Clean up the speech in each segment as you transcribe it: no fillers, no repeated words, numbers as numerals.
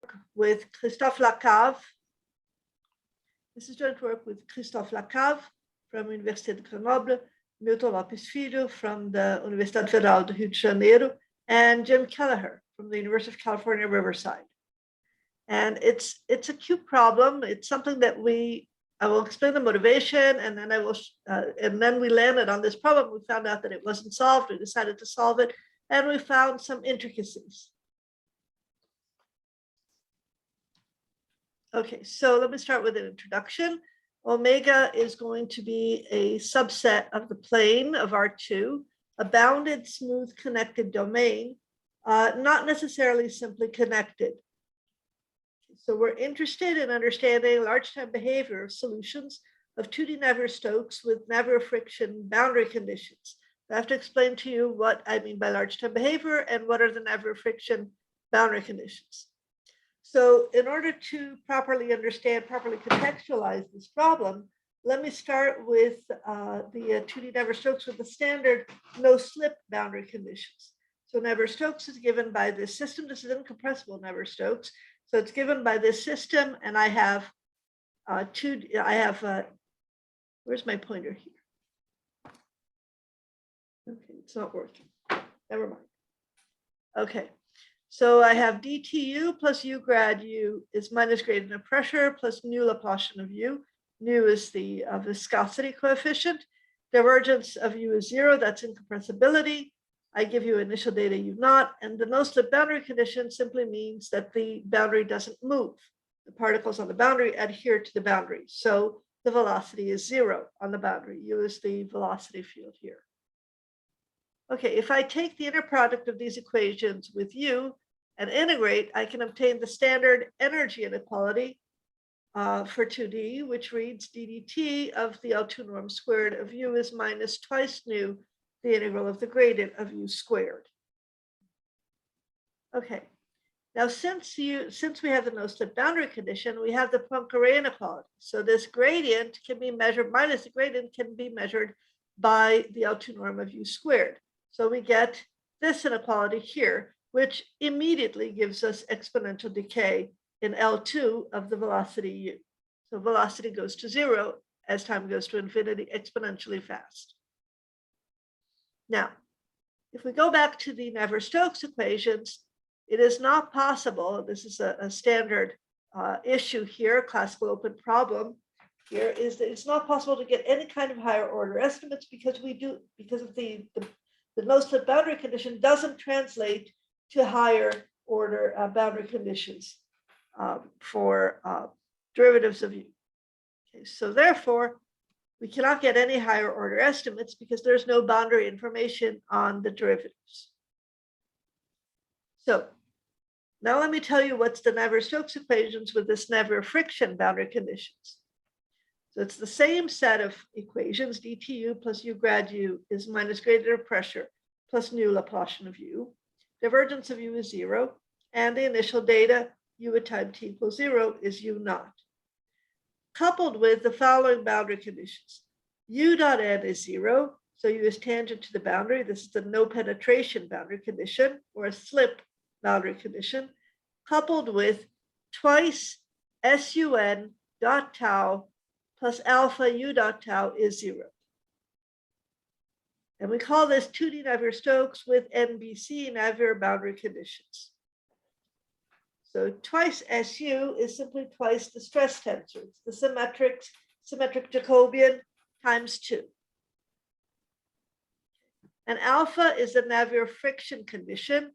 work with Christophe Lacave. This is joint work with Christophe Lacave from Universidade de Grenoble, Milton Lopes Filho from the Universidade de Rio de Janeiro, and Jim Kelliher from the University of California, Riverside. And it's a cute problem. It's something that I will explain the motivation, and then and then we landed on this problem. We found out that it wasn't solved. We decided to solve it, and we found some intricacies. Okay, so let me start with an introduction. Omega is going to be a subset of the plane of R2, a bounded, smooth, connected domain, not necessarily simply connected. So we're interested in understanding large-time behavior of solutions of 2D Navier-Stokes with Navier friction boundary conditions. I have to explain to you what I mean by large-time behavior and what are the Navier friction boundary conditions. So in order to properly understand, properly contextualize this problem, let me start with the 2D Navier-Stokes with the standard no-slip boundary conditions. So Navier-Stokes is given by this system. This is incompressible Navier-Stokes. So it's given by this system, and I have where's my pointer here? Okay, it's not working. Never mind. Okay, so I have dTu plus U grad U is minus gradient of pressure plus nu Laplacian of U. Nu is the viscosity coefficient. Divergence of U is 0, that's incompressibility. I give you initial data U naught, and the no-slip boundary condition simply means that the boundary doesn't move. The particles on the boundary adhere to the boundary. So the velocity is 0 on the boundary. U is the velocity field here. Okay, if I take the inner product of these equations with U and integrate, I can obtain the standard energy inequality for 2D, which reads ddt of the L2 norm squared of U is minus twice nu the integral of the gradient of U squared. Okay, now since we have the no-slip boundary condition, we have the Poincare inequality. So this gradient can be measured, minus the gradient can be measured by the L2 norm of U squared. So we get this inequality here, which immediately gives us exponential decay in L2 of the velocity U. So velocity goes to 0 as time goes to infinity exponentially fast. Now, if we go back to the Navier-Stokes equations, it is not possible, this is a standard issue here, classical open problem here, is that it's not possible to get any kind of higher order estimates because of the no-slip boundary condition doesn't translate to higher order boundary conditions for derivatives of U. Okay, so therefore, we cannot get any higher order estimates because there's no boundary information on the derivatives. So now let me tell you what's the Navier-Stokes equations with this Navier friction boundary conditions. So it's the same set of equations, dTu plus U grad U is minus gradient of pressure plus nu Laplacian of U. Divergence of U is 0, and the initial data, U at time t equals 0, is U naught. Coupled with the following boundary conditions. U dot n is 0, so U is tangent to the boundary. This is the no penetration boundary condition, or a slip boundary condition, coupled with twice sun dot tau plus alpha U dot tau is 0. And we call this 2D Navier-Stokes with NBC Navier boundary conditions. So twice SU is simply twice the stress tensor. It's the symmetric Jacobian times 2. And alpha is the Navier friction condition,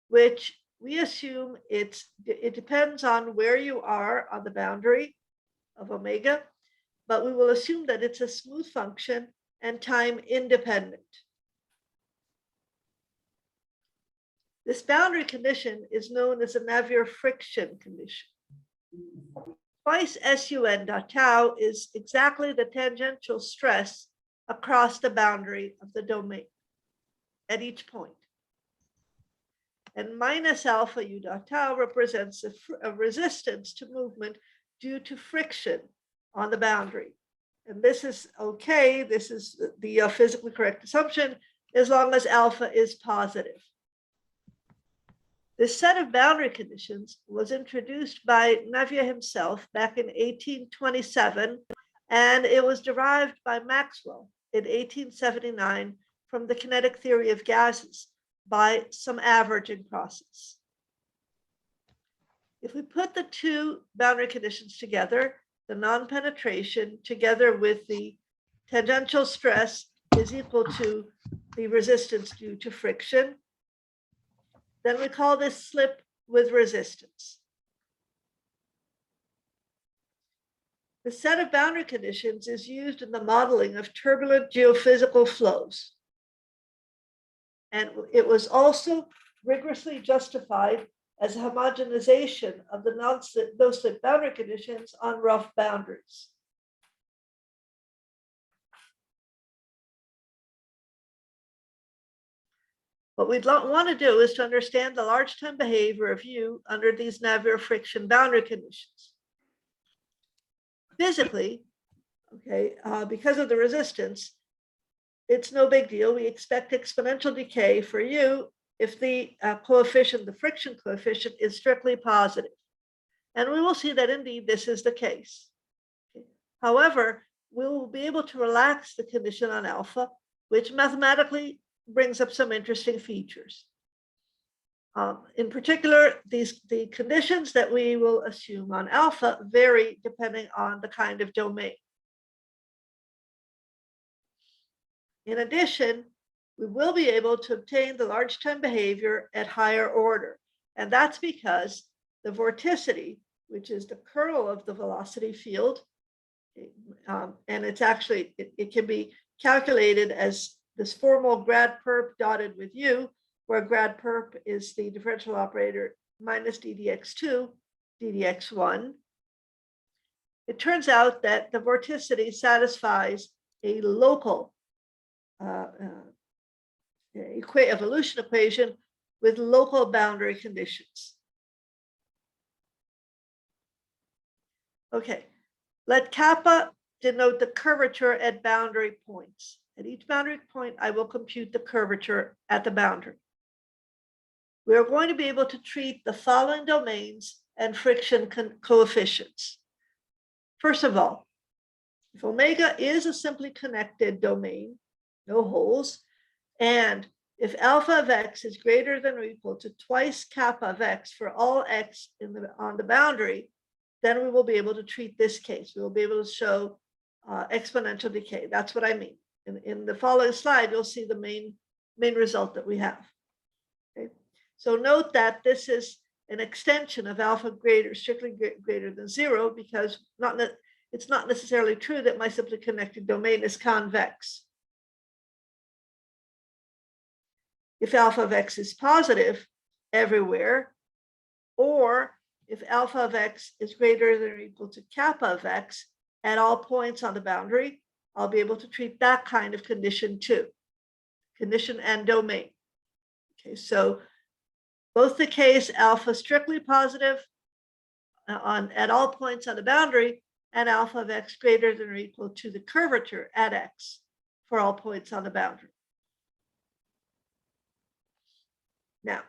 which we assume it depends on where you are on the boundary of omega, but we will assume that it's a smooth function and time independent. This boundary condition is known as a Navier friction condition. Twice sun dot tau is exactly the tangential stress across the boundary of the domain at each point. And minus alpha U dot tau represents a resistance to movement due to friction on the boundary. And this is okay, this is the physically correct assumption, as long as alpha is positive. This set of boundary conditions was introduced by Navier himself back in 1827, and it was derived by Maxwell in 1879 from the kinetic theory of gases by some averaging process. If we put the two boundary conditions together, the non-penetration together with the tangential stress is equal to the resistance due to friction, then we call this slip with resistance. The set of boundary conditions is used in the modeling of turbulent geophysical flows. And it was also rigorously justified as a homogenization of the no-slip boundary conditions on rough boundaries. What we'd want to do is to understand the large time behavior of U under these Navier friction boundary conditions. Physically, okay, because of the resistance, it's no big deal. We expect exponential decay for U if the coefficient, the friction coefficient, is strictly positive. And we will see that indeed this is the case. Okay. However, we will be able to relax the condition on alpha, which mathematically brings up some interesting features. In particular, the conditions that we will assume on alpha vary depending on the kind of domain. In addition, we will be able to obtain the large time behavior at higher order. And that's because the vorticity, which is the kernel of the velocity field, and it's actually, it can be calculated as this formal grad perp dotted with U, where grad perp is the differential operator minus ddx2, ddx1. It turns out that the vorticity satisfies a local evolution equation with local boundary conditions. Okay, let kappa denote the curvature at boundary points. At each boundary point, I will compute the curvature at the boundary. We are going to be able to treat the following domains and friction coefficients. First of all, if omega is a simply connected domain, no holes, and if alpha of x is greater than or equal to twice kappa of x for all x on the boundary, then we will be able to treat this case. We will be able to show exponential decay. That's what I mean. In the following slide, you'll see the main result that we have. Okay. So note that this is an extension of alpha strictly greater than 0, because it's not necessarily true that my simply connected domain is convex. If alpha of x is positive everywhere, or if alpha of x is greater than or equal to kappa of x at all points on the boundary, I'll be able to treat that kind of condition too, condition and domain. Okay, so both the case alpha strictly positive at all points on the boundary, and alpha of x greater than or equal to the curvature at x for all points on the boundary. Now,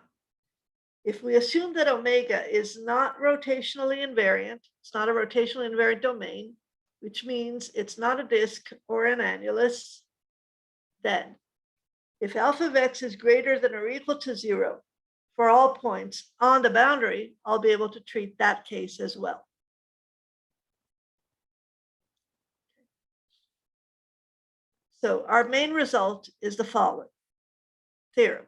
if we assume that omega is not rotationally invariant, it's not a rotationally invariant domain, which means it's not a disk or an annulus, then if alpha of x is greater than or equal to 0 for all points on the boundary, I'll be able to treat that case as well. So our main result is the following theorem.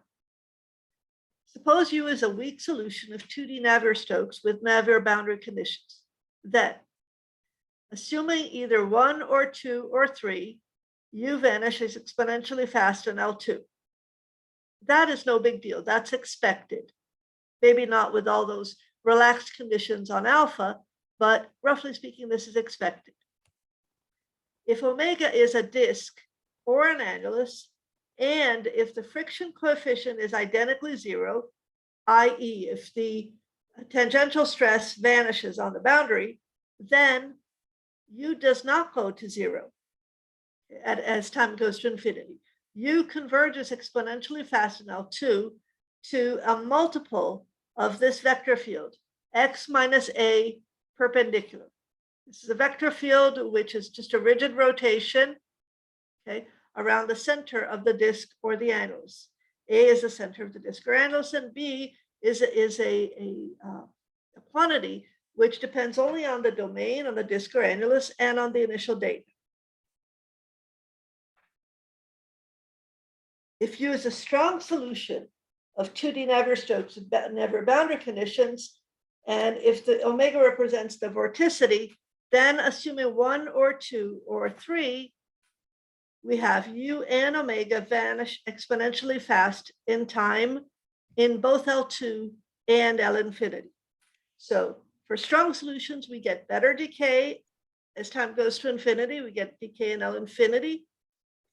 Suppose U is a weak solution of 2D Navier-Stokes with Navier boundary conditions. Then, assuming either 1 or 2 or 3, U vanishes exponentially fast in L2. That is no big deal. That's expected. Maybe not with all those relaxed conditions on alpha, but roughly speaking, this is expected. If omega is a disk or an annulus, and if the friction coefficient is identically 0, i.e., if the tangential stress vanishes on the boundary, then U does not go to 0 as time goes to infinity. U converges exponentially fast in L2 to a multiple of this vector field, x minus a perpendicular. This is a vector field which is just a rigid rotation, okay, around the center of the disk or the annulus. A is the center of the disk or annulus, and B is a quantity which depends only on the domain, on the disk or annulus, and on the initial data. If you use a strong solution of 2D Navier-Stokes Navier boundary conditions, and if the omega represents the vorticity, then assuming 1 or 2 or 3, we have u and omega vanish exponentially fast in time in both L2 and L infinity. So for strong solutions, we get better decay as time goes to infinity. We get decay in L infinity,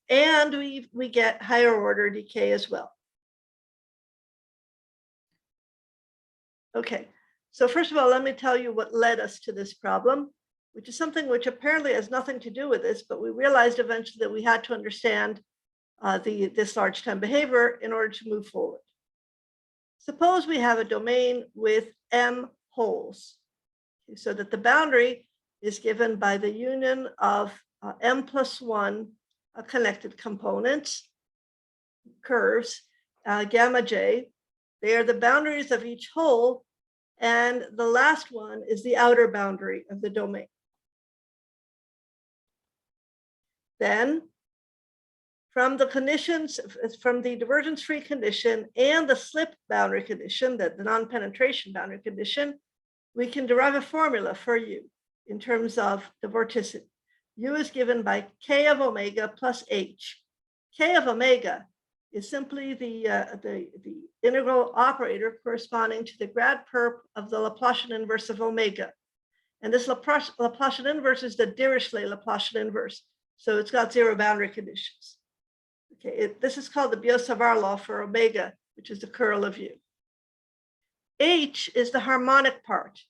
and we get higher order decay as well. Okay, so first of all, let me tell you what led us to this problem, which is something which apparently has nothing to do with this, but we realized eventually that we had to understand this large time behavior in order to move forward. Suppose we have a domain with m holes, okay, so that the boundary is given by the union of m plus 1 connected components, curves, gamma j. They are the boundaries of each hole, and the last one is the outer boundary of the domain. Then, from the conditions, from the divergence-free condition and the slip boundary condition, the non-penetration boundary condition, we can derive a formula for u in terms of the vorticity. U is given by k of omega plus h. K of omega is simply the integral operator corresponding to the grad perp of the Laplacian inverse of omega. And this Laplacian inverse is the Dirichlet Laplacian inverse. So it's got 0 boundary conditions. Okay, this is called the Biot-Savart law for omega, which is the curl of u. H is the harmonic part.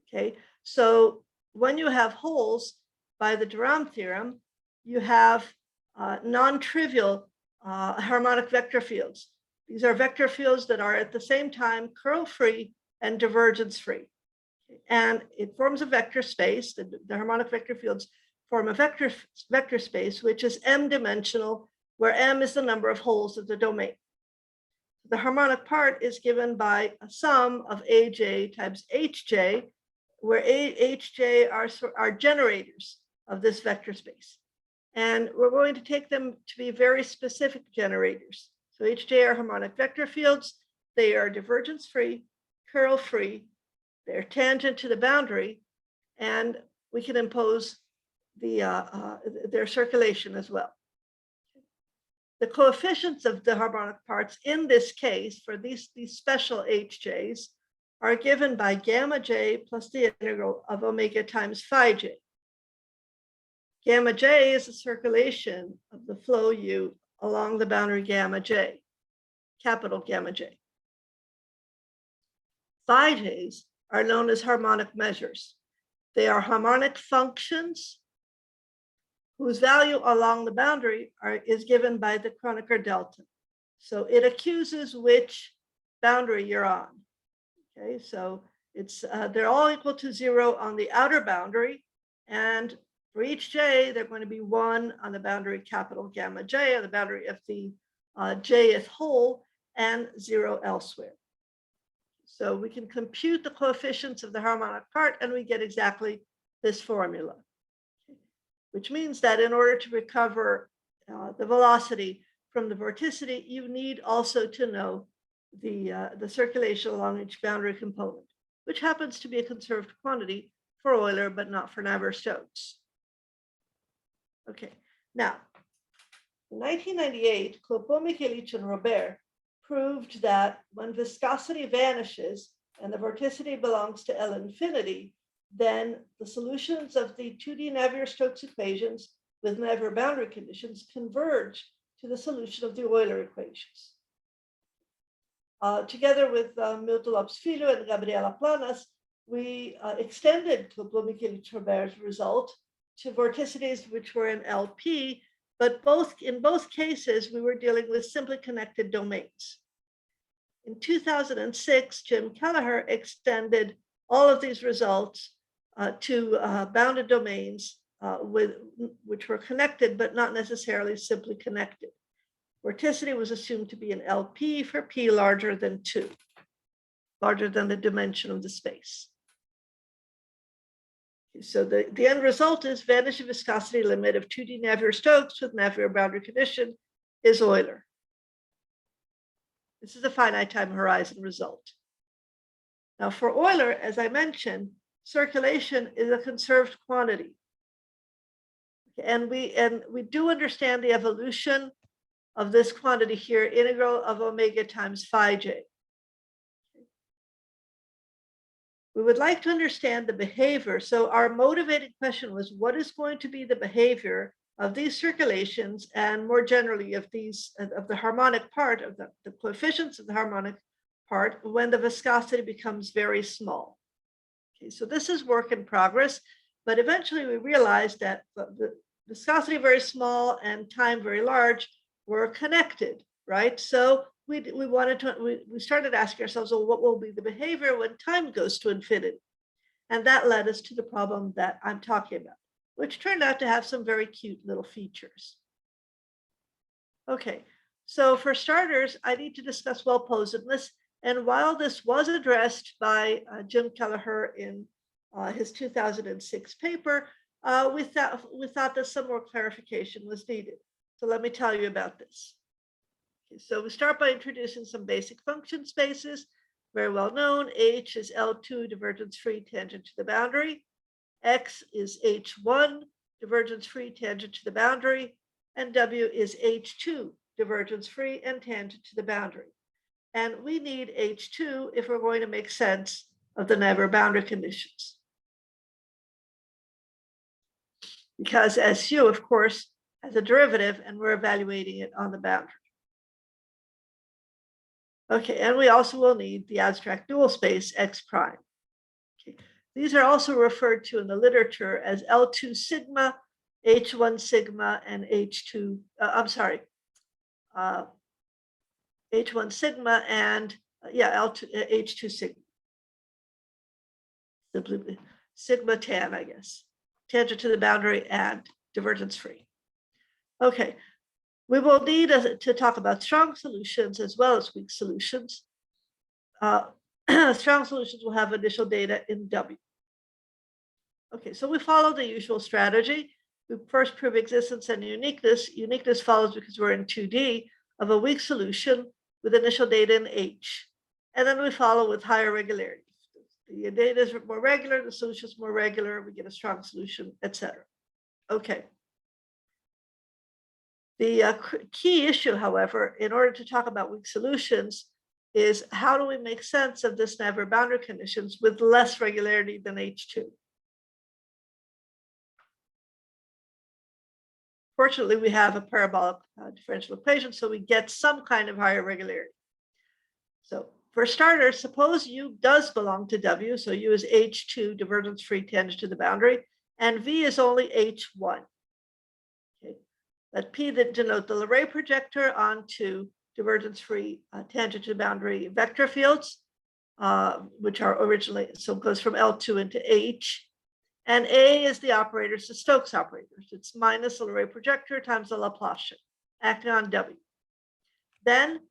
Okay, so when you have holes by the Durand theorem, you have non-trivial harmonic vector fields. These are vector fields that are at the same time curl-free and divergence-free. And it forms a vector space. The harmonic vector fields form a vector space, which is m-dimensional, where m is the number of holes of the domain. The harmonic part is given by a sum of aj times hj, where hj are generators of this vector space. And we're going to take them to be very specific generators. So hj are harmonic vector fields. They are divergence-free, curl-free. They're tangent to the boundary, and we can impose their circulation as well. The coefficients of the harmonic parts in this case for these special hj's are given by gamma j plus the integral of omega times phi j. Gamma j is the circulation of the flow u along the boundary gamma j, capital gamma j. Phi j's are known as harmonic measures. They are harmonic functions whose value along the boundary is given by the Kronecker delta. So it accuses which boundary you're on. Okay, so it's they're all equal to 0 on the outer boundary, and for each j, they're going to be 1 on the boundary capital gamma j, on the boundary of the jth hole, and 0 elsewhere. So we can compute the coefficients of the harmonic part, and we get exactly this formula, which means that in order to recover the velocity from the vorticity, you need also to know the circulation along each boundary component, which happens to be a conserved quantity for Euler, but not for Navier-Stokes. Okay, now, in 1998, Quoc-Hung, and Robert proved that when viscosity vanishes and the vorticity belongs to L infinity, then the solutions of the 2D Navier-Stokes equations with Navier boundary conditions converge to the solution of the Euler equations. Together with Milton, Lopes, Filho, and Gabriela Planas, we extended Quoc-Hung-Robert's result to vorticities which were in LP, but in both cases, we were dealing with simply connected domains. In 2006, Jim Kelliher extended all of these results to bounded domains which were connected, but not necessarily simply connected. Vorticity was assumed to be an LP for P larger than 2, larger than the dimension of the space. So the end result is vanishing viscosity limit of 2D Navier-Stokes with Navier boundary condition is Euler. This is a finite time horizon result. Now for Euler, as I mentioned, circulation is a conserved quantity. And we do understand the evolution of this quantity here, integral of omega times phi j. We would like to understand the behavior. So our motivating question was, what is going to be the behavior of these circulations and more generally of the harmonic part of the coefficients of the harmonic part when the viscosity becomes very small. Okay, so this is work in progress, but eventually we realized that the viscosity very small and time very large were connected, right? So we started asking ourselves, well, what will be the behavior when time goes to infinity? And that led us to the problem that I'm talking about, which turned out to have some very cute little features. Okay, so for starters, I need to discuss well-posedness. And while this was addressed by Jim Kelliher in his 2006 paper, we thought that some more clarification was needed. So let me tell you about this. Okay, so we start by introducing some basic function spaces, very well known. H is L2 divergence-free tangent to the boundary. X is H1 divergence-free tangent to the boundary. And W is H2 divergence-free and tangent to the boundary. And we need H2 if we're going to make sense of the Navier boundary conditions. Because SU, of course, has a derivative, and we're evaluating it on the boundary. Okay, and we also will need the abstract dual space X prime. Okay. These are also referred to in the literature as L2 sigma, H1 sigma, and H2, H1 sigma and H2 sigma. Simply sigma tan, I guess. Tangent to the boundary and divergence free. Okay, we will need to talk about strong solutions as well as weak solutions. Strong solutions will have initial data in W. Okay, so we follow the usual strategy. We first prove existence and uniqueness. Uniqueness follows because we're in 2D of a weak solution with initial data in H. And then we follow with higher regularity. The data is more regular, the solution is more regular, we get a strong solution, etc. Okay. The key issue, however, in order to talk about weak solutions is how do we make sense of this Navier boundary conditions with less regularity than H2? Fortunately, we have a parabolic differential equation, so we get some kind of higher regularity. So for starters, suppose U does belong to W, so U is H2 divergence-free tangent to the boundary, and V is only H1. Okay. Let P that denote the Leray projector onto divergence-free tangent to the boundary vector fields, which are originally, so it goes from L2 into H. And A is the operators, the Stokes operators. It's minus the Leray projector times the Laplacian acting on W. Then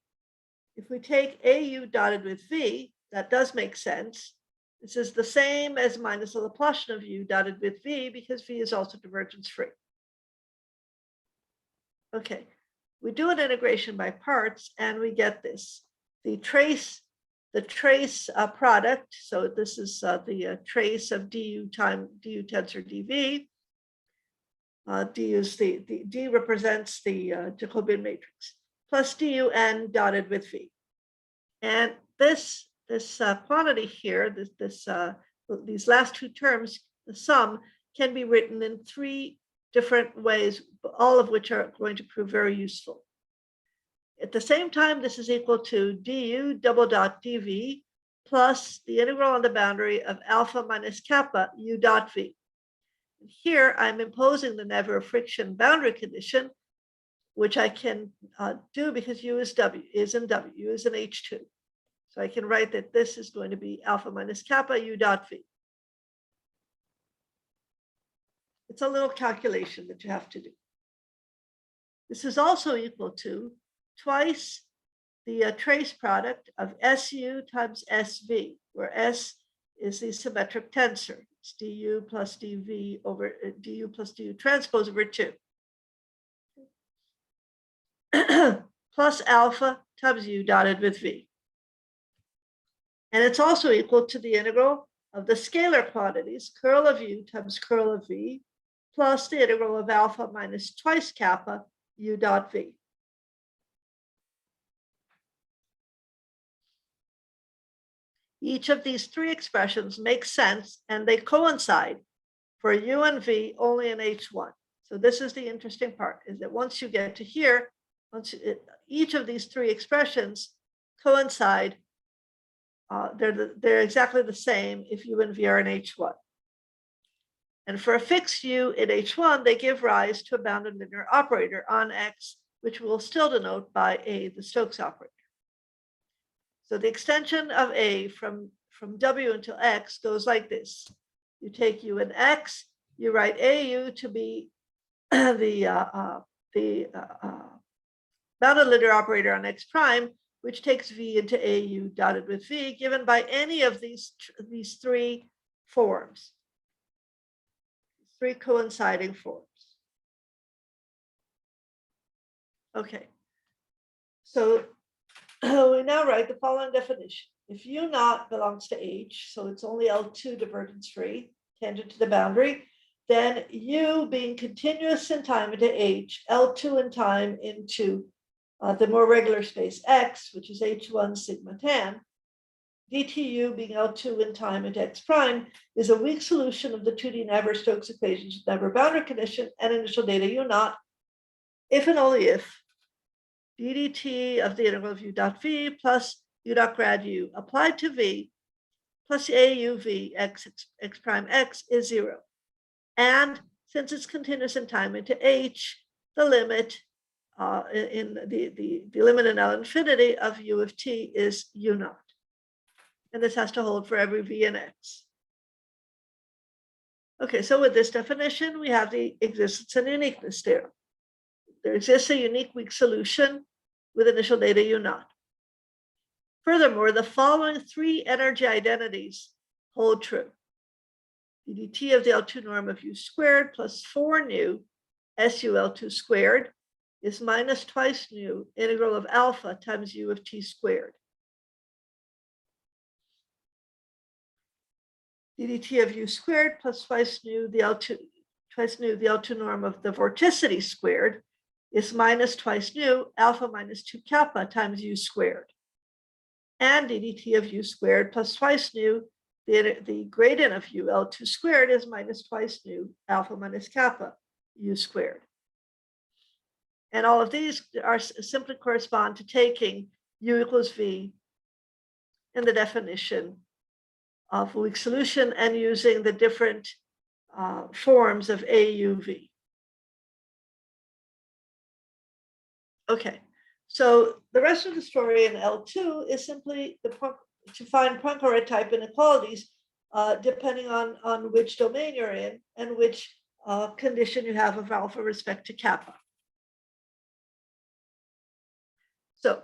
if we take AU dotted with V, that does make sense. This is the same as minus the Laplacian of U dotted with V because V is also divergence free. Okay, we do an integration by parts and we get this. The trace product, so this is the trace of du times du tensor dv. D is D represents the Jacobian matrix plus dun dotted with v. And this quantity here, these last two terms, the sum can be written in three different ways, all of which are going to prove very useful. At the same time, this is equal to du double dot dv plus the integral on the boundary of alpha minus kappa u dot v. Here, I'm imposing the Navier friction boundary condition, which I can do because u is in W, u is in H2. So I can write that this is going to be alpha minus kappa u dot v. It's a little calculation that you have to do. This is also equal to twice the trace product of SU times SV, where S is the symmetric tensor. It's du plus dv over du plus du transpose over 2. Plus alpha times u dotted with v. And it's also equal to the integral of the scalar quantities, curl of u times curl of v, plus the integral of alpha minus twice kappa u dot v. Each of these three expressions makes sense, and they coincide for u and v only in H1. So this is the interesting part, is that once you get to here, each of these three expressions coincide. They're exactly the same if u and v are in H1. And for a fixed u in H1, they give rise to a bounded linear operator on X, which we'll still denote by A, the Stokes operator. So the extension of A from W until X goes like this. You take u and X, you write AU to be the bounded linear operator on X prime, which takes V into AU dotted with V, given by any of these three forms, three coinciding forms. Okay, so we now write the following definition. If U naught belongs to H, so it's only L2 divergence free, tangent to the boundary, then U being continuous in time into H, L2 in time into the more regular space X, which is H1 sigma tan, dtu being L2 in time into X prime, is a weak solution of the 2D Navier-Stokes equations with Navier boundary condition and initial data U naught, if and only if ddt of the integral of u dot v plus u dot grad u applied to v plus auv x prime x is 0. And since it's continuous in time into H, the limit in the limit in L infinity of u of t is u naught. And this has to hold for every v and x. Okay, so with this definition, we have the existence and uniqueness theorem. There exists a unique weak solution with initial data u naught. Furthermore, the following three energy identities hold true. ddt of the L2 norm of u squared plus 4 nu SUL2 squared is minus twice nu integral of alpha times u of t squared. ddt of u squared plus twice nu the L2 norm of the vorticity squared is minus twice nu alpha minus 2 kappa times u squared. And ddt of u squared plus twice nu the gradient of u L2 squared is minus twice nu alpha minus kappa u squared. And all of these are simply correspond to taking u equals v in the definition of a weak solution and using the different forms of AUV. Okay, so the rest of the story in L2 is simply to find Poincare type inequalities depending on which domain you're in and which condition you have of alpha respect to kappa. So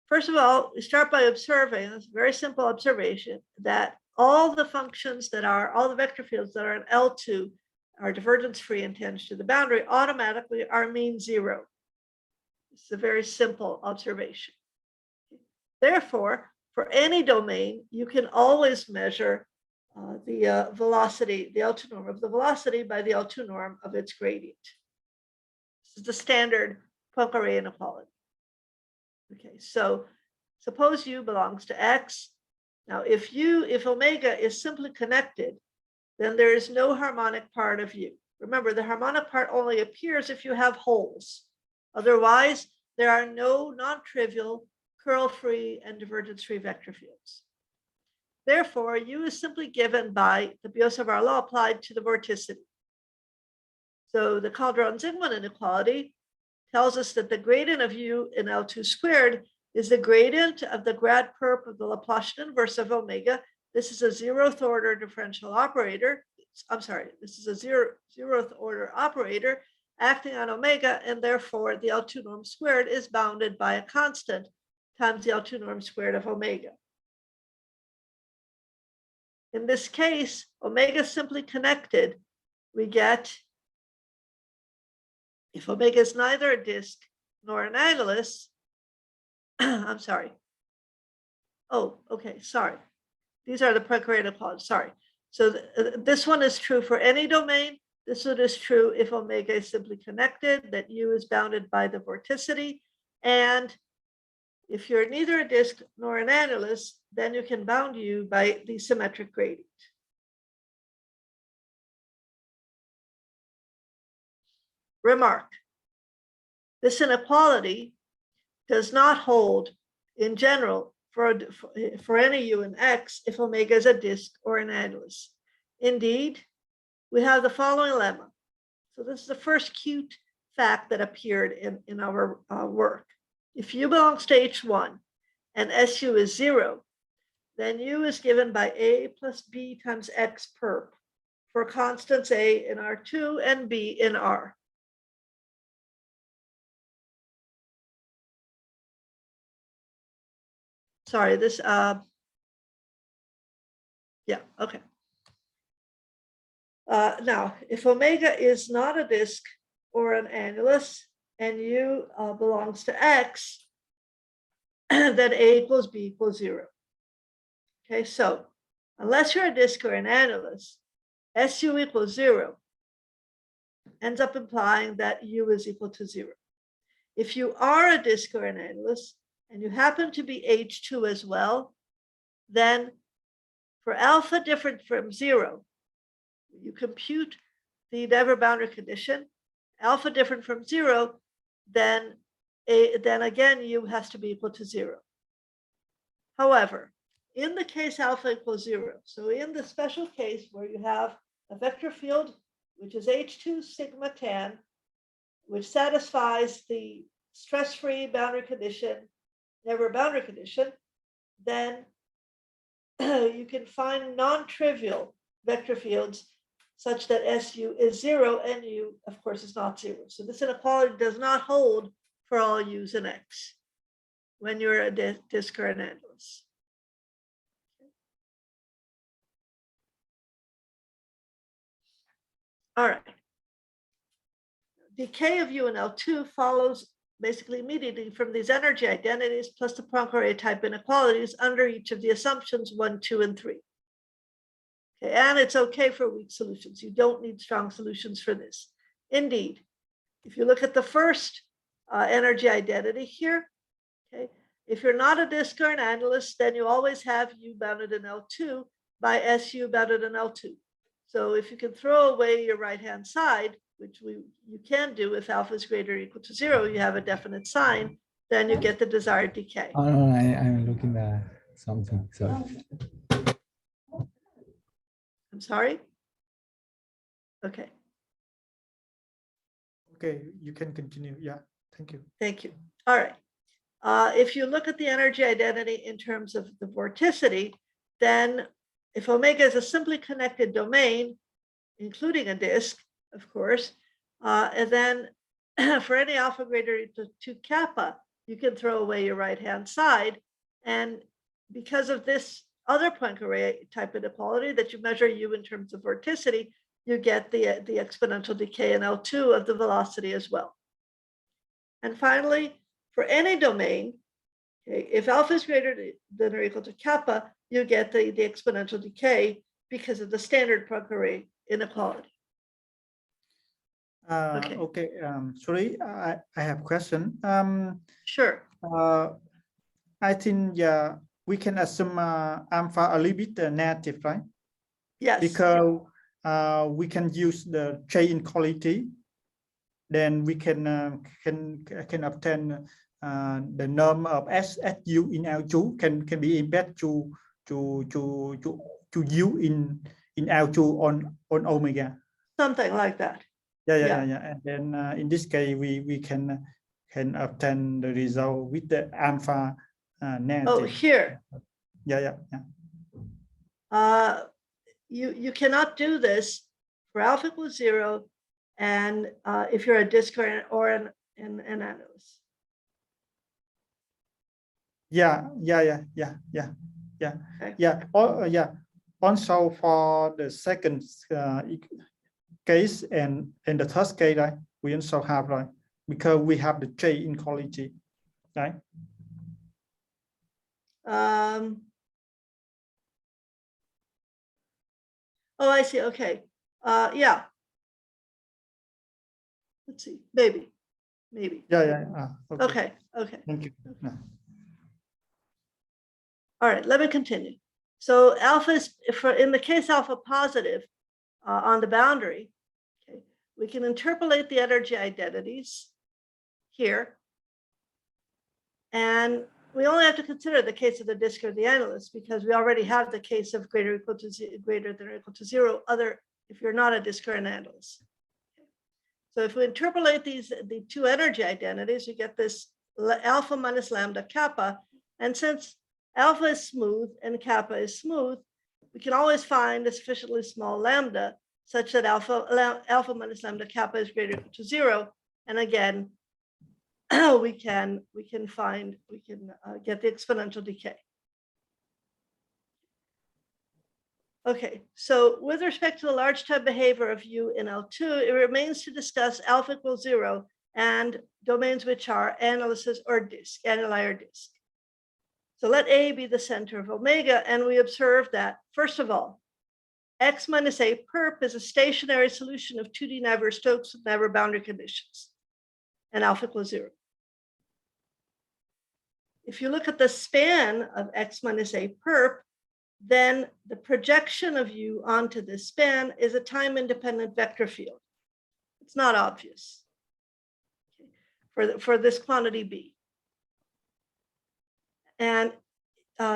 first of all, we start by observing this very simple observation that all the functions that are, all the vector fields that are in L2 are divergence free and tangent to the boundary automatically are mean 0. It's a very simple observation. Therefore, for any domain, you can always measure the velocity, the L2 norm of the velocity by the L2 norm of its gradient. This is the standard Poincare inequality. Okay, so suppose u belongs to X. Now, if omega is simply connected, then there is no harmonic part of u. Remember, the harmonic part only appears if you have holes. Otherwise, there are no non-trivial curl-free and divergence-free vector fields. Therefore, u is simply given by the Biot-Savart law applied to the vorticity. So the Calderon-Zygmunt inequality tells us that the gradient of u in L2 squared is the gradient of the grad perp of the Laplacian inverse of omega. This is a zeroth order differential operator. I'm sorry, this is a zeroth order operator acting on omega, and therefore the L2 norm squared is bounded by a constant times the L2 norm squared of omega. In this case, omega is simply connected. We get, if omega is neither a disk nor an annulus, I'm sorry. Oh, okay, sorry. These are the Poincare inequalities, sorry. So this one is true for any domain. This one is true if omega is simply connected, that U is bounded by the vorticity. And if you're neither a disk nor an annulus, then you can bound U by the symmetric gradient. Remark, this inequality does not hold in general for any U in X if omega is a disk or an annulus. Indeed, we have the following lemma. So this is the first cute fact that appeared in our work. If U belongs to H1 and SU is 0, then U is given by A plus B times X perp for constants A in R2 and B in R. Sorry, this, yeah, okay. Now, if omega is not a disk or an annulus and U belongs to X, then A equals B equals 0. Okay, so unless you're a disk or an annulus, SU equals 0 ends up implying that U is equal to 0. If you are a disk or an annulus, and you happen to be H2 as well, then for alpha different from 0, you compute the never boundary condition, alpha different from 0, then again U has to be equal to 0. However, in the case alpha equals 0, so in the special case where you have a vector field which is H2 sigma tan, which satisfies the stress-free boundary condition, never boundary condition, then you can find non-trivial vector fields such that SU is 0 and U, of course, is not 0. So this inequality does not hold for all U's in X when you're a disk or an annulus. All right. Decay of U in L2 follows basically immediately from these energy identities plus the Poincare type inequalities under each of the assumptions 1, 2, and 3. Okay, and it's okay for weak solutions. You don't need strong solutions for this. Indeed, if you look at the first energy identity here, okay, if you're not a disk or an annulus, then you always have U bounded in L2 by SU bounded in L2. So if you can throw away your right-hand side, which you can do if alpha is greater or equal to 0, you have a definite sign, then you get the desired decay. Oh, no, I'm looking at something, sorry. I'm sorry? Okay. Okay, you can continue. Yeah, thank you. Thank you. All right. If you look at the energy identity in terms of the vorticity, then if omega is a simply connected domain, including a disk, of course, and then for any alpha greater or equal to kappa, you can throw away your right-hand side. And because of this other Poincare type inequality that you measure U in terms of vorticity, you get the exponential decay in L2 of the velocity as well. And finally, for any domain, okay, if alpha is greater than or equal to kappa, you get the exponential decay because of the standard Poincare inequality. Okay. Sorry, I have a question. Sure. I think we can assume alpha a little bit negative, right? Yes. Because we can use the J inequality, then we can obtain the norm of SU in L2 can be embedded to U in L2 on omega. Something like that. Yeah. And then in this case, we can obtain the result with the alpha negative. Oh, here. Yeah. You cannot do this for alpha equals 0, and if you're a disk or an annulus. Yeah. Okay. Yeah. Also for the second case and in the third case, right, we also have, right, because we have the J inequality, right? Oh, I see. Okay. Yeah. Let's see. Maybe. Yeah. Okay. Thank you. No. All right. Let me continue. So alpha is, in the case alpha positive on the boundary, okay, we can interpolate the energy identities here, and we only have to consider the case of the disk or the annulus because we already have the case of greater than or equal to 0 other if you're not a disk or an annulus. So if we interpolate the two energy identities, you get this alpha minus lambda kappa. And since alpha is smooth and kappa is smooth, we can always find a sufficiently small lambda such that alpha minus lambda kappa is greater than to 0. And again, we can get the exponential decay. Okay, so with respect to the large time behavior of U in L2, it remains to discuss alpha equals 0 and domains which are annuluses or disk, annuli or disk. So let A be the center of omega, and we observe that, first of all, X minus A perp is a stationary solution of 2D Navier-Stokes with Navier boundary conditions, and alpha equals 0. If you look at the span of X minus A perp, then the projection of U onto this span is a time-independent vector field. It's not obvious for this quantity B. And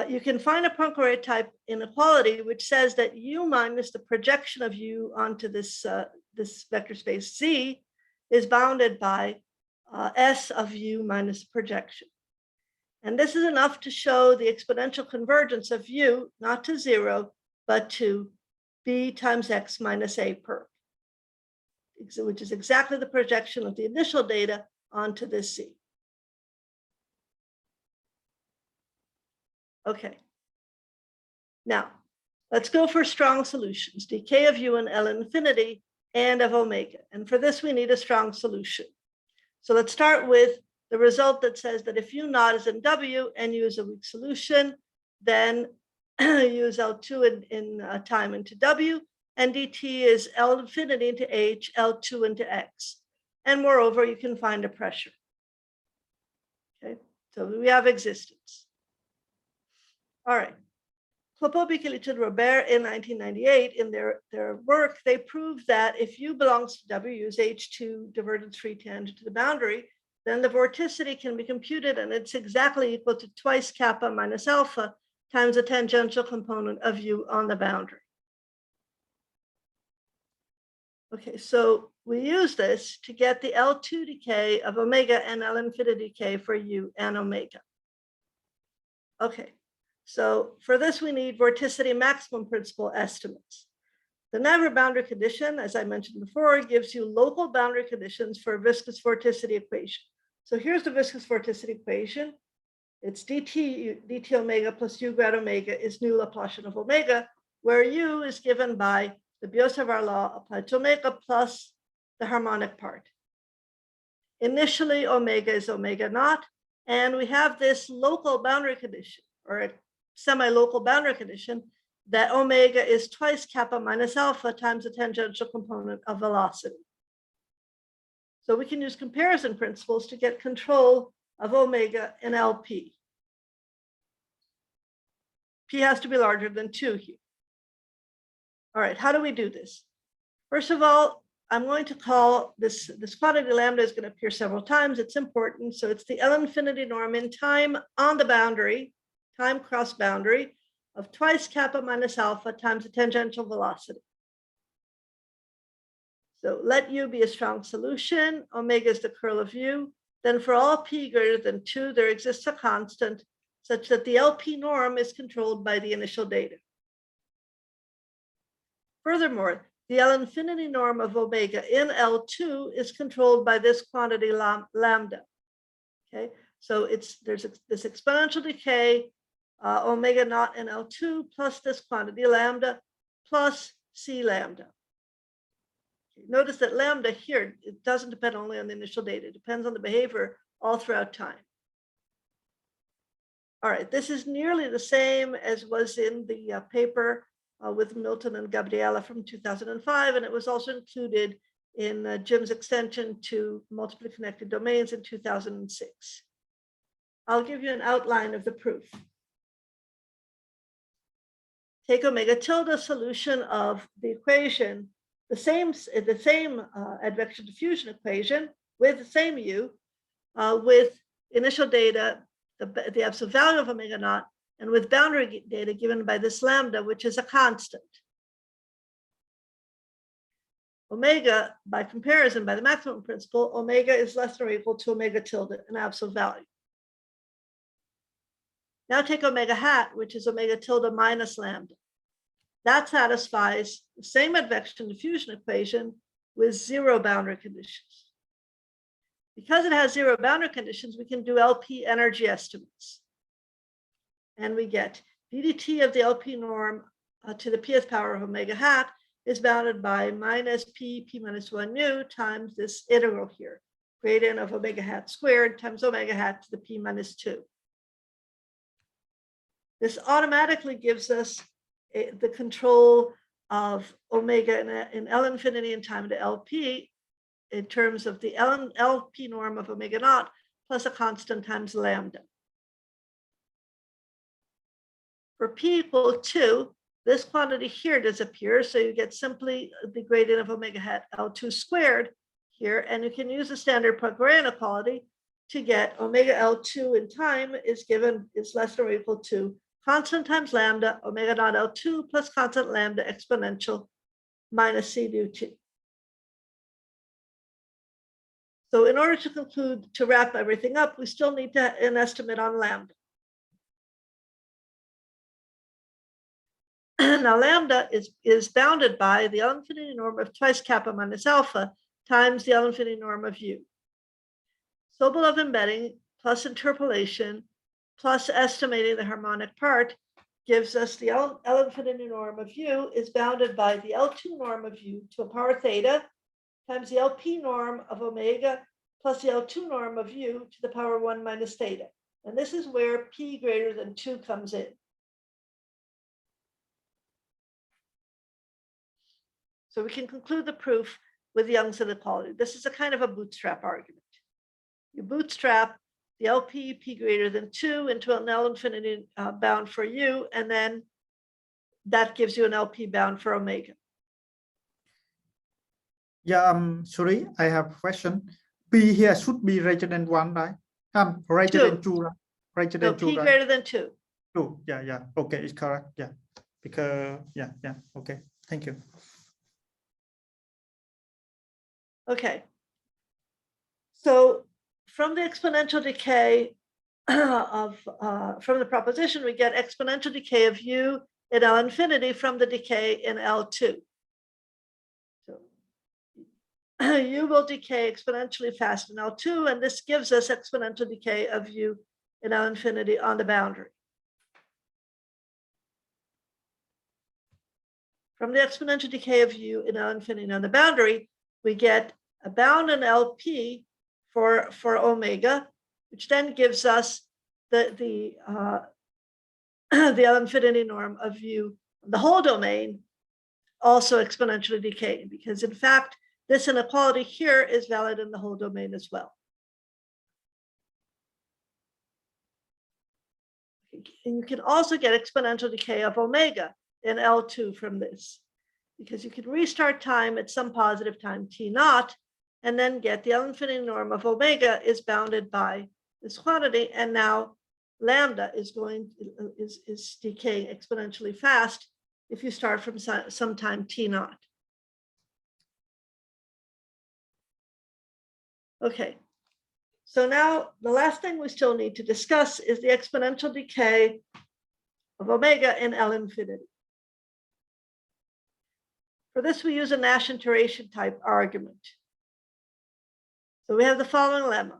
you can find a Poincare type inequality which says that U minus the projection of U onto this, this vector space Z is bounded by S of U minus projection. And this is enough to show the exponential convergence of U, not to 0, but to B times X minus A perp, which is exactly the projection of the initial data onto this Z. Okay. Now, let's go for strong solutions, decay of U in L infinity and of omega. And for this, we need a strong solution. So let's start with the result that says that if U naught is in W and U is a weak solution, then use L2 in time into W, and dt is L infinity into H, L2 into X. And moreover, you can find a pressure. Okay, so we have existence. All right. Clopobic and Robert in 1998, in their work, they proved that if U belongs to W, use H2 divergence free tangent to the boundary, then the vorticity can be computed, and it's exactly equal to twice kappa minus alpha times the tangential component of U on the boundary. Okay, so we use this to get the L2 decay of omega and L infinity decay for U and omega. Okay, so for this we need vorticity maximum principle estimates. The Navier boundary condition, as I mentioned before, gives you local boundary conditions for a viscous vorticity equation. So here's the viscous vorticity equation. It's dt omega plus U grad omega is nu Laplacian of omega, where U is given by the Biot-Savart law applied to omega plus the harmonic part. Initially, omega is omega naught, and we have this local boundary condition, or a semi-local boundary condition, that omega is twice kappa minus alpha times the tangential component of velocity. So we can use comparison principles to get control of omega in LP. P has to be larger than 2 here. All right, how do we do this? First of all, I'm going to call this quantity lambda is going to appear several times. It's important. So it's the L infinity norm in time on the boundary, time cross boundary, of twice kappa minus alpha times the tangential velocity. So let U be a strong solution. Omega is the curl of U. then for all p greater than 2, there exists a constant such that the LP norm is controlled by the initial data. Furthermore, the L infinity norm of omega in L2 is controlled by this quantity lambda. Okay, so there's this exponential decay omega naught in L2 plus this quantity lambda plus C lambda. Notice that lambda here, it doesn't depend only on the initial data, it depends on the behavior all throughout time. All right, this is nearly the same as was in the paper with Milton and Gabriela from 2005, and it was also included in Jim's extension to multiply connected domains in 2006. I'll give you an outline of the proof. Take omega tilde solution of the equation, the same advection diffusion equation with the same u, with initial data, the absolute value of omega naught, and with boundary data given by this lambda, which is a constant. Omega, by comparison, by the maximum principle, omega is less than or equal to omega tilde, an absolute value. Now take omega hat, which is omega tilde minus lambda. That satisfies the same advection diffusion equation with 0 boundary conditions. Because it has 0 boundary conditions, we can do LP energy estimates. And we get ddt of the LP norm to the pth power of omega hat is bounded by minus p minus 1 nu times this integral here, gradient of omega hat squared times omega hat to the p minus 2. This automatically gives us the control of omega in L infinity and time to LP in terms of the LP norm of omega naught plus a constant times lambda. For p equal 2, this quantity here disappears, so you get simply the gradient of omega hat L2 squared here, and you can use the standard Poincare inequality to get omega L2 in time is less than or equal to constant times lambda omega naught L2 plus constant lambda exponential minus C du t. So in order to conclude, to wrap everything up, we still need an estimate on lambda. Now lambda is bounded by the L infinity norm of twice kappa minus alpha times the L infinity norm of u. Sobolev embedding plus interpolation plus estimating the harmonic part gives us the L infinity norm of u is bounded by the L2 norm of u to a power theta times the LP norm of omega plus the L2 norm of u to the power 1 minus theta. And this is where p greater than 2 comes in. So we can conclude the proof with Young's inequality. This is a kind of a bootstrap argument. You bootstrap the LP p greater than 2 into an L infinity bound for u, and then that gives you an LP bound for omega. Yeah, sorry, I have a question. P here should be greater than 1, right? Greater than 2, right? Greater than 2, P right? greater than 2. 2, yeah, okay, it's correct, yeah. Because, yeah, okay, thank you. Okay. So from the exponential decay from the proposition, we get exponential decay of u in L infinity from the decay in L2. So u will decay exponentially fast in L2, and this gives us exponential decay of u in L infinity on the boundary. From the exponential decay of u in L infinity on the boundary, we get a bound in LP for omega, which then gives us the L infinity norm of u, the whole domain, also exponentially decaying, because in fact, this inequality here is valid in the whole domain as well. And you can also get exponential decay of omega in L2 from this, because you can restart time at some positive time t naught, and then get the L infinity norm of omega is bounded by this quantity, and now lambda is decaying exponentially fast if you start from some time t naught. Okay, So now the last thing we still need to discuss is the exponential decay of omega in L infinity. For this, we use a Nash iteration type argument. So we have the following lemma.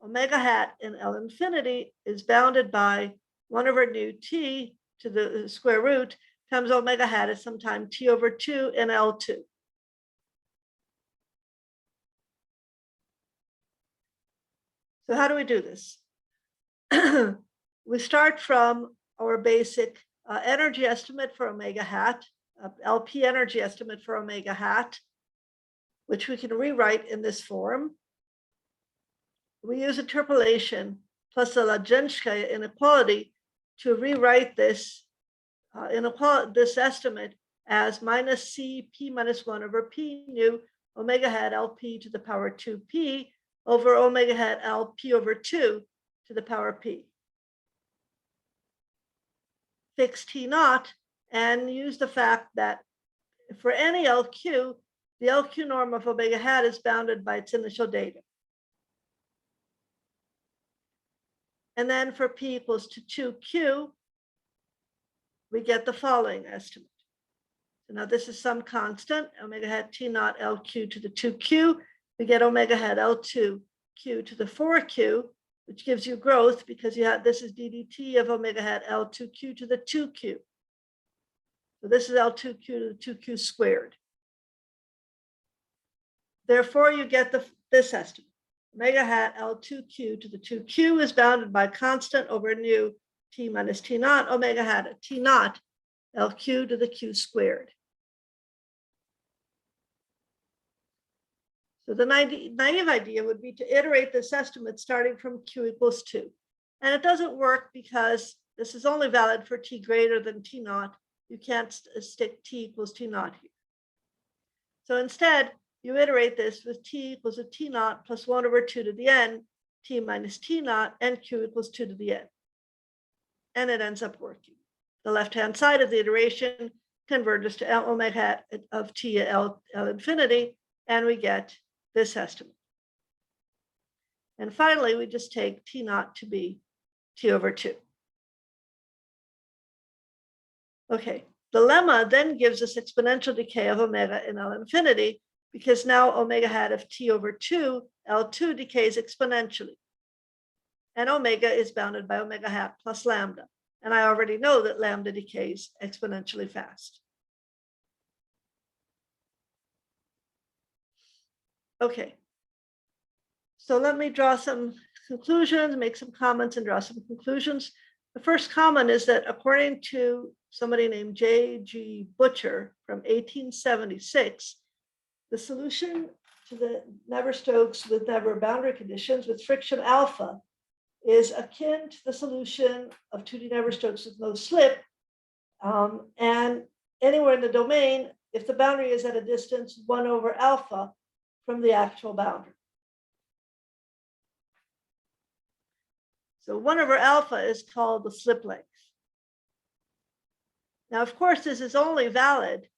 Omega hat in L infinity is bounded by 1 over nu t to the square root times omega hat is sometime t over 2 in L2. So how do we do this? We start from our basic energy estimate for omega hat, LP energy estimate for omega hat, which we can rewrite in this form. We use interpolation plus the Lagrange inequality to rewrite this this estimate as minus C p minus 1 over p nu omega hat LP to the power 2p over omega hat LP over 2 to the power p. Fix T naught and use the fact that for any LQ, the LQ norm of omega hat is bounded by its initial data. And then for p equals to 2q, we get the following estimate. So now this is some constant, omega hat T naught LQ to the 2q. We get omega hat L2 q to the 4q, which gives you growth because you have this is ddt of omega hat L2q to the 2q. So this is L2q to the 2q squared. Therefore, you get this estimate. Omega hat L2q to the 2q is bounded by constant over nu t minus t naught omega hat t naught LQ to the q squared. So the naive idea would be to iterate this estimate starting from q equals 2. And it doesn't work because this is only valid for t greater than t naught. You can't stick t equals t naught here. So instead, you iterate this with t equals to t naught plus 1 over 2 to the n, t minus t naught, and q equals 2 to the n. And it ends up working. The left-hand side of the iteration converges to L omega hat of t at L infinity, and we get this estimate. And finally, we just take t naught to be t over 2. Okay, the lemma then gives us exponential decay of omega in L infinity, because now omega hat of t over 2, L2 decays exponentially. And omega is bounded by omega hat plus lambda. And I already know that lambda decays exponentially fast. Okay. So let me draw some conclusions, make some comments, and draw some conclusions. The first comment is that according to somebody named J.G. Butcher from 1876, the solution to the Navier-Stokes with Navier boundary conditions with friction alpha is akin to the solution of 2D Navier-Stokes with no slip. And anywhere in the domain, if the boundary is at a distance 1 over alpha from the actual boundary. So 1 over alpha is called the slip length. Now, of course, this is only valid.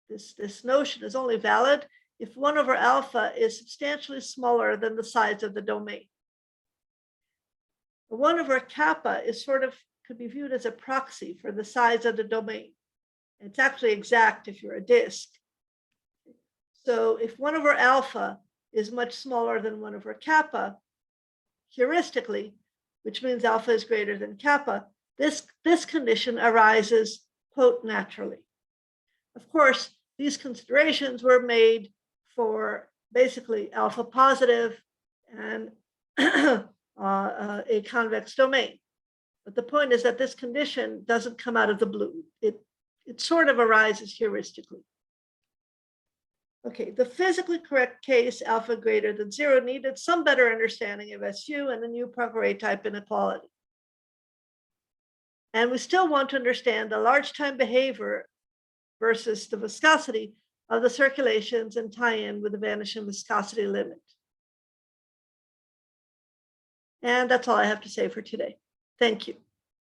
This notion is only valid if 1 over alpha is substantially smaller than the size of the domain. 1 over kappa is could be viewed as a proxy for the size of the domain. It's actually exact if you're a disk. So if 1 over alpha is much smaller than 1 over kappa, heuristically, which means alpha is greater than kappa, this condition arises, quote, naturally. Of course, these considerations were made for basically alpha positive and a convex domain. But the point is that this condition doesn't come out of the blue. It sort of arises heuristically. Okay, the physically correct case, alpha greater than 0, needed some better understanding of SU and the new Poincare type inequality. And we still want to understand the large time behavior versus the viscosity of the circulations and tie in with the vanishing viscosity limit. And that's all I have to say for today. Thank you.